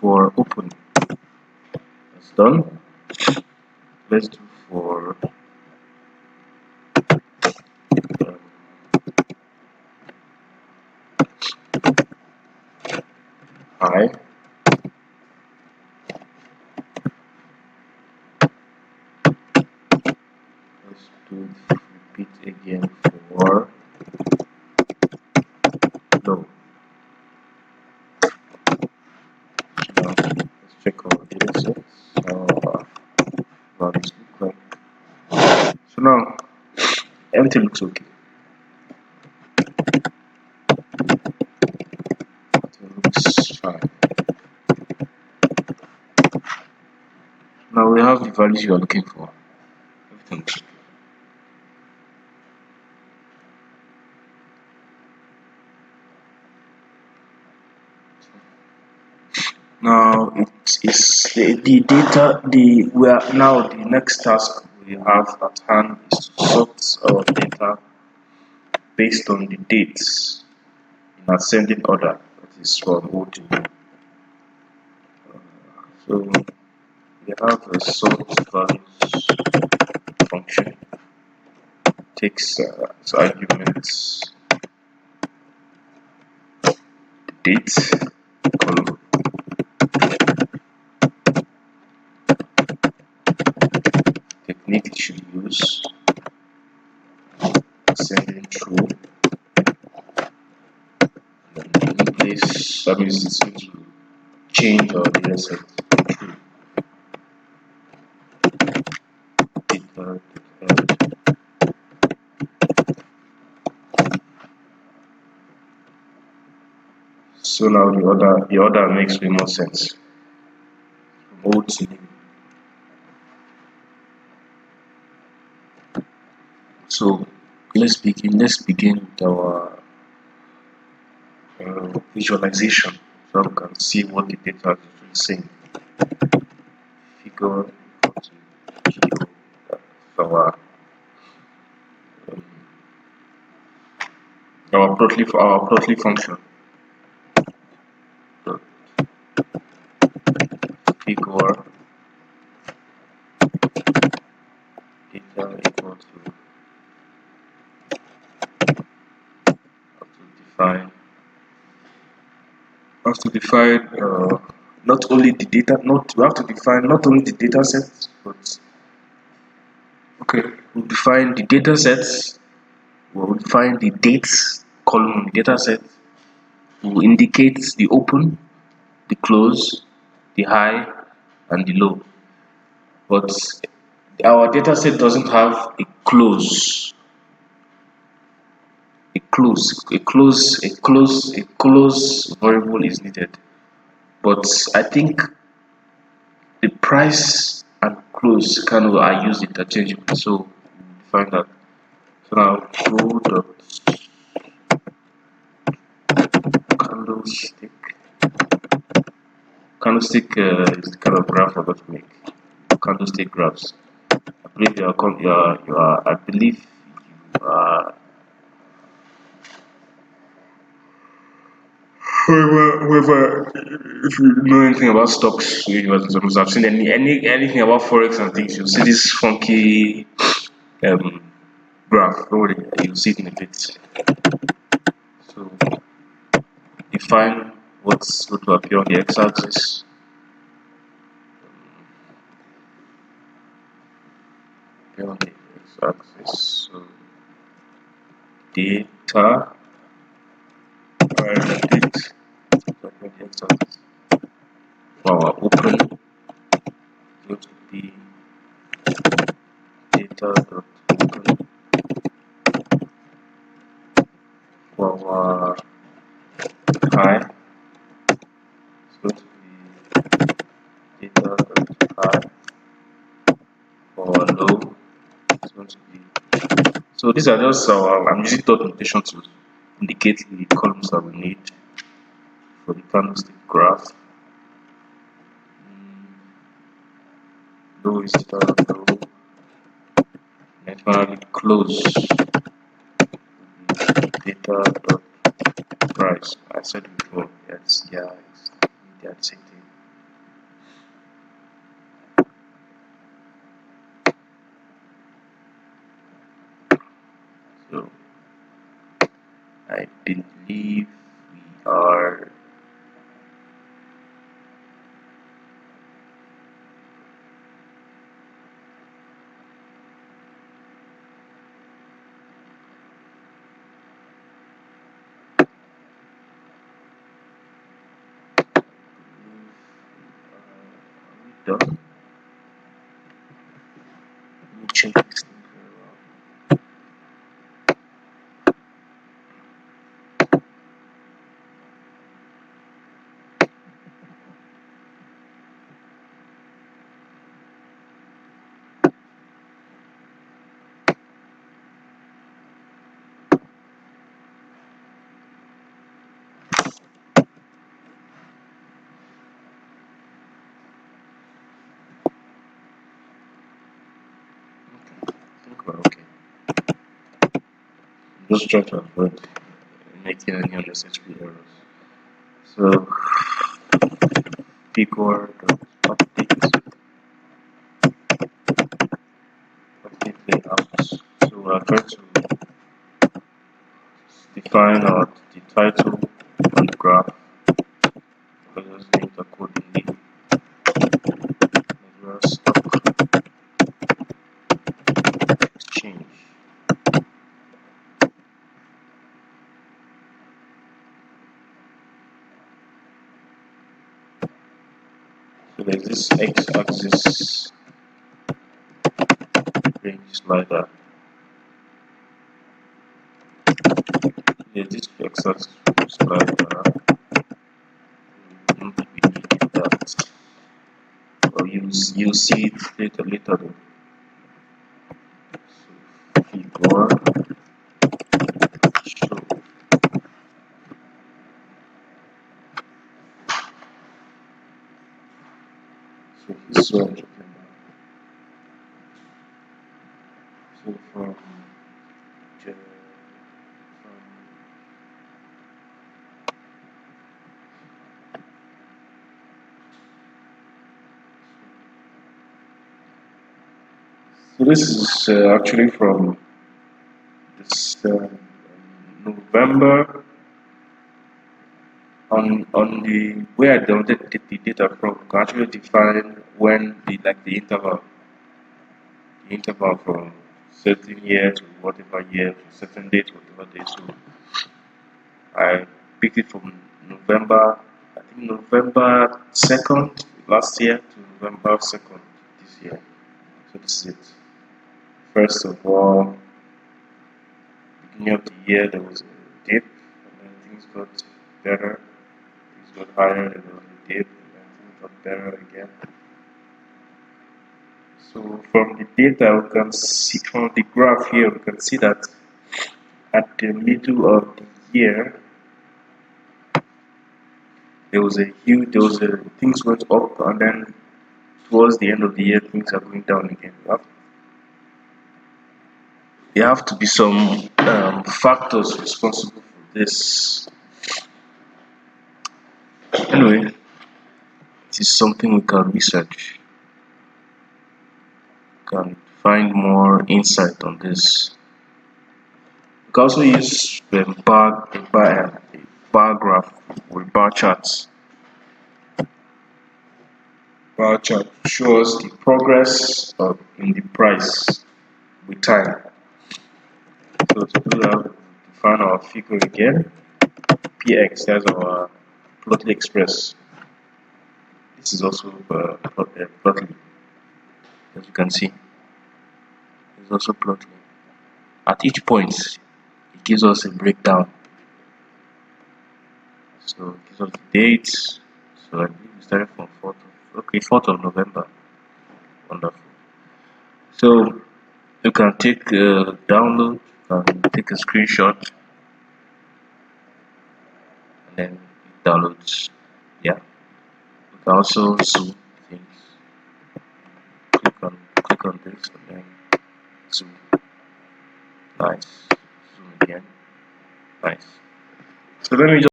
for open. That's done. Let's do for high. Let's do repeat again for low. Now let's check our data sets. How this look like. So now everything looks okay. Everything looks fine. Now we have the values you are looking for. Everything looks okay. Now it is the data. We are now the next task we have at hand is to sort our data based on the dates in ascending order. That is from O to U. So we have a sort values function. Takes as arguments the date column. Technique it should use ascending through. In place, that means it's going to change our data set through. So now the order makes way more sense. From O to U. So let's begin with our visualization, so we can see what the data is really saying. Figure our plotly function. So figure data equal to define not only the data, we have to define not only the data sets, but we'll define the data sets, we'll define the dates column on the data set, we'll indicate the open, the close, the high, and the low. But our data set doesn't have a close. A close variable is needed. But I think the price and close kind of are used interchangeably, so we'll define that. So now go dot candlestick is the kind of graph we're going to make. Candlestick graphs. I believe I believe you are whoever, if you know anything about stocks, you must have seen anything about forex and things. You'll see this funky graph. Don't worry, you'll see it in a bit. So define what's going to appear on the x-axis. Appear on the x-axis. So data. For our open, going to be data.open. For our high, it's going to be data.high. For our low, it's going to be. So these are just I'm using dot notation to indicate the columns that we need for the candlestick graph. Low is low, and finally close data dot price. I said before, that's the same thing. I believe we are done. Let me check this thing very well. I think we're okay. Just try to avoid making any unnecessary errors. So figure update layout. So we're going to define the title on the graph. Let us name the accordingly. As well as stock exchange. So there's this x-axis range slider. There's this x-axis slider. We need that. Or you'll see it later though. So figure show. So this is what I'm talking about. So from so this is actually from this November on the where I downloaded the data from. You can actually define when the interval from certain year to whatever year to certain date whatever day. So I picked it from November, I think November 2nd last year to November 2nd this year. So this is it. First of all, beginning of the year there was a dip, and then things got better, things got higher, and there was a dip, and then things got better again. So from the data we can see, from the graph here we can see that at the middle of the year things went up, and then towards the end of the year things are going down again. There have to be some factors responsible for this. Anyway, it is something we can research, can find more insight on this. We can also use bar graph with bar charts. Bar chart shows the progress in the price with time. So to do that, we define our figure again. PX, that's our Plotly Express. This is also Plotly, as you can see. It's also Plotly. At each point, it gives us a breakdown. So it gives us the dates. So I believe we started from 4th of November. Wonderful. So you can take a download, you can take a screenshot, and then it downloads. Yeah. You can also zoom things. Click on this and then zoom. Nice. Zoom again. Nice. So let me just